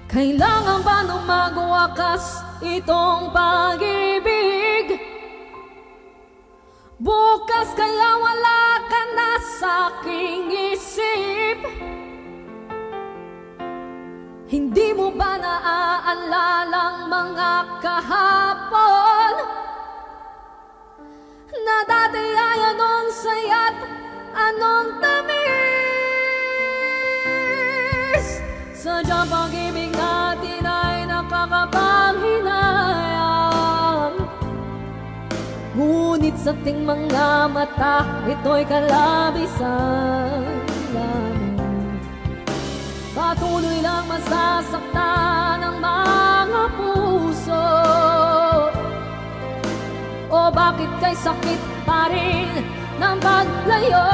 Kailangan ba nung magwakas itong pag-ibig? Bukas kaya wala ka na sa aking isip. Hindi mo ba naaalalang mga kahapon na dati ay anong saya't anong tamis? Sadyang pag-ibig natin ay nakakapanghinayang, ngunit sa ating mga mata ito'y kalabisan lamang. Patuloy lang masasaktan ang mga puso. O bakit kay sakit pa rin ng paglayo?